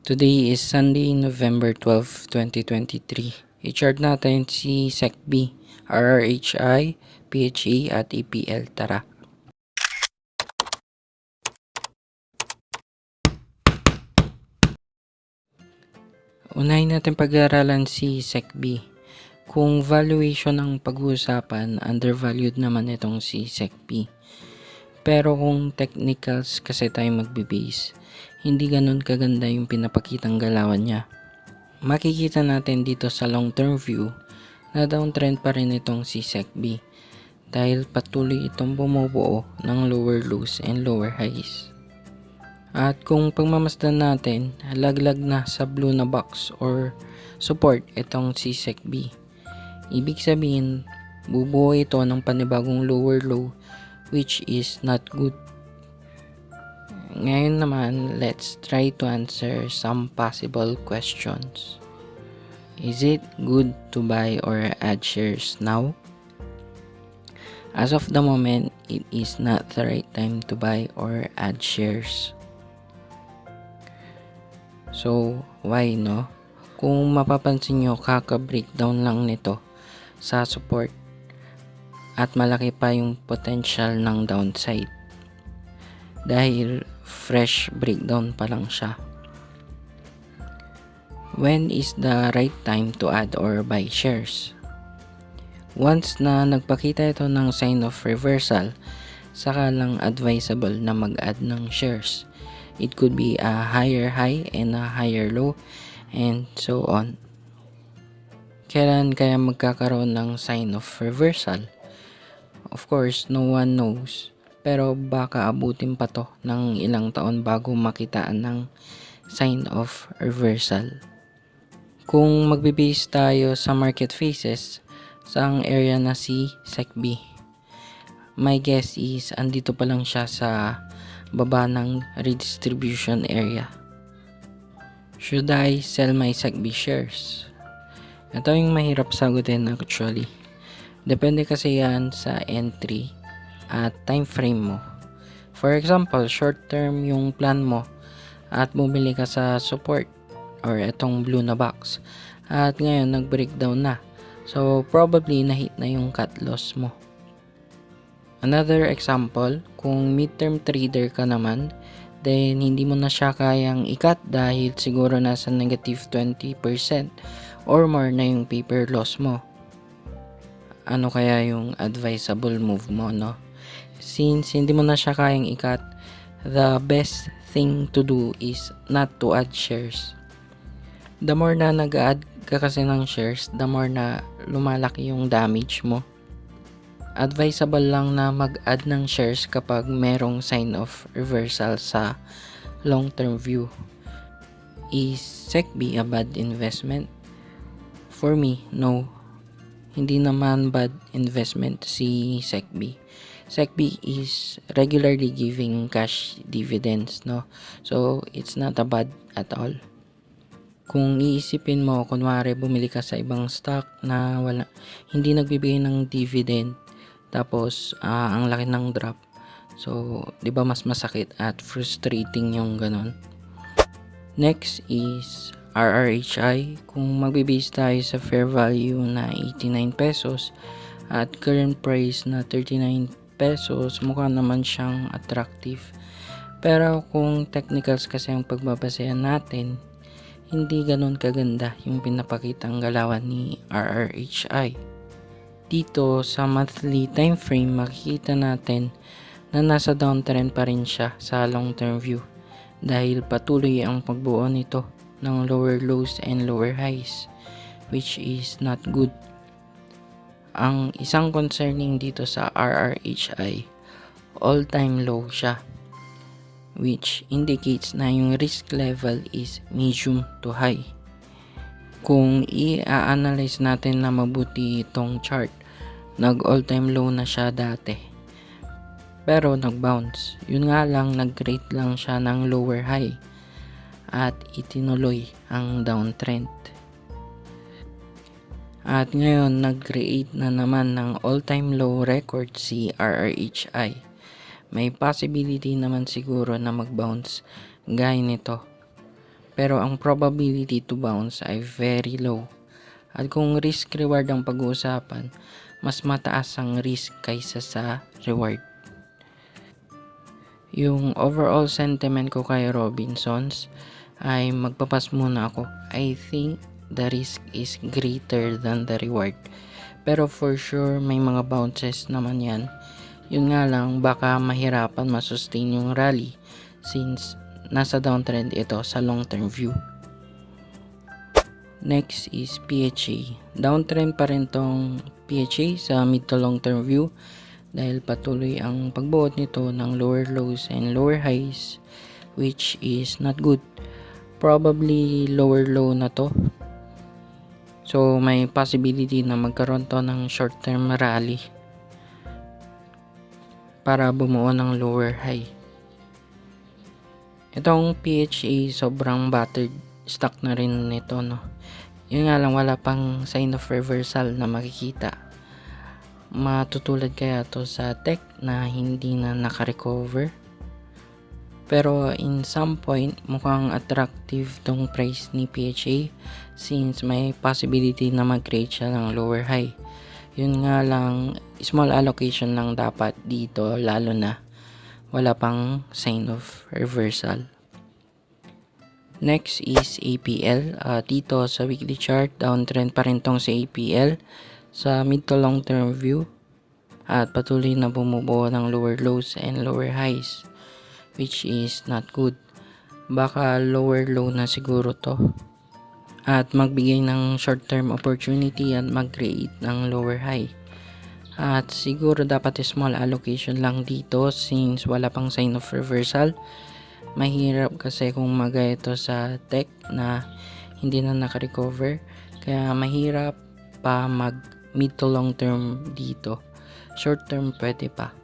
Today is Sunday, November 12, 2023. I-chart natin si SECB, RRHI, PHA at EPL. Tara! Unahin natin pag-aaralan si SECB. Kung valuation ang pag-uusapan, undervalued naman itong si SECB. Pero kung technicals kasi tayo magbe-base, hindi ganun kaganda yung pinapakitang galawan niya. Makikita natin dito sa long-term view na downtrend pa rin itong si SECB dahil patuloy itong bumubuo ng lower lows and lower highs. At kung pagmamasdan natin, laglag na sa blue na box or support itong si SECB. Ibig sabihin, bubuo ito ng panibagong lower low which is not good. Ngayon naman, let's try to answer some possible questions. Is it good to buy or add shares now? As of the moment, it is not the right time to buy or add shares. So, why no? Kung mapapansin nyo, kaka-breakdown lang nito sa support at malaki pa yung potential ng downside dahil fresh breakdown pa lang siya. When is the right time to add or buy shares? Once na nagpakita ito ng sign of reversal, saka lang advisable na mag-add ng shares. It could be a higher high and a higher low and so on. Kailan kaya magkakaroon ng sign of reversal? Of course, no one knows. Pero baka abutin pa to ng ilang taon bago makitaan ng sign of reversal. Kung magbe-base tayo sa market phases, sa area na si SECB, my guess is andito pa lang siya sa baba ng redistribution area. Should I sell my SECB shares? Ito yung mahirap sagutin actually. Depende kasi yan sa entry at time frame mo. For example, short term yung plan mo at bumili ka sa support or etong blue na box at ngayon nag-breakdown na. So probably na-hit na yung cut loss mo. Another example, kung midterm trader ka naman, then hindi mo na siya kayang i-cut dahil siguro nasa negative 20% or more na yung paper loss mo. Ano kaya yung advisable move mo, no? Since hindi mo na siya kayang i-cut, the best thing to do is not to add shares. The more na nag-add ka kasi ng shares, the more na lumalaki yung damage mo. Advisable lang na mag-add ng shares kapag merong sign of reversal sa long-term view. Is SECB a bad investment? For me, no. Hindi naman bad investment si SECB. SECB is regularly giving cash dividends, no? So, it's not a bad at all. Kung iisipin mo, kunwari bumili ka sa ibang stock na hindi nagbibigay ng dividend, tapos ang laki ng drop. So, 'di ba mas masakit at frustrating yung ganon. Next is RRHI. Kung magbe-base tayo sa fair value na 89 pesos at current price na 39 pesos, mukha naman siyang attractive. Pero kung technicals kasi ang pagbabasehan natin, hindi ganun kaganda yung pinapakitang galawan ni RRHI. Dito sa monthly time frame, makikita natin na nasa downtrend pa rin siya sa long term view dahil patuloy ang pagbuo nito ng lower lows and lower highs, which is not good. Ang isang concerning dito sa RRHI, all-time low siya, which indicates na yung risk level is medium to high. Kung i-analyze natin na mabuti itong chart, nag all-time low na siya dati. Pero nag-bounce. Yun nga lang, nag-create lang siya ng lower high at itinuloy ang downtrend. At ngayon, nag-create na naman ng all-time low record si RRHI. May possibility naman siguro na mag-bounce gaya nito. pero ang probability to bounce ay very low. At kung risk reward ang pag-uusapan, mas mataas ang risk kaysa sa reward. Yung overall sentiment ko kay Robinsons ay magpapas muna ako. I think the risk is greater than the reward. Pero for sure may mga bounces naman yan. Yun nga lang, baka mahirapan masustain yung rally since nasa downtrend ito sa long term view. Next is PHA. Downtrend pa rin tong PHA sa mid to long term view dahil patuloy ang pagbuot nito ng lower lows and lower highs, which is not good. Probably lower low na to. So may possibility na magkaroon to ng short term rally para bumuo ng lower high. Itong PHA sobrang battered stock na rin nito, no. Yun nga lang, wala pang sign of reversal na makikita. Matutulad kaya to sa tech na hindi na naka-recover. Pero in some point, mukhang attractive tong price ni PHA since may possibility na mag-create siya ng lower high. Yun nga lang, small allocation lang dapat dito, lalo na wala pang sign of reversal. Next is APL. Dito sa weekly chart, downtrend pa rin tong sa APL sa mid to long term view at patuloy na bumubuo ng lower lows and lower highs, which is not good. Baka lower low na siguro to at magbigay ng short term opportunity at mag-create ng lower high. At siguro dapat small allocation lang dito since wala pang sign of reversal. Mahirap kasi kung magaya ito sa tech na hindi na naka-recover, kaya mahirap pa mag mid to long term dito. Short term pwede pa.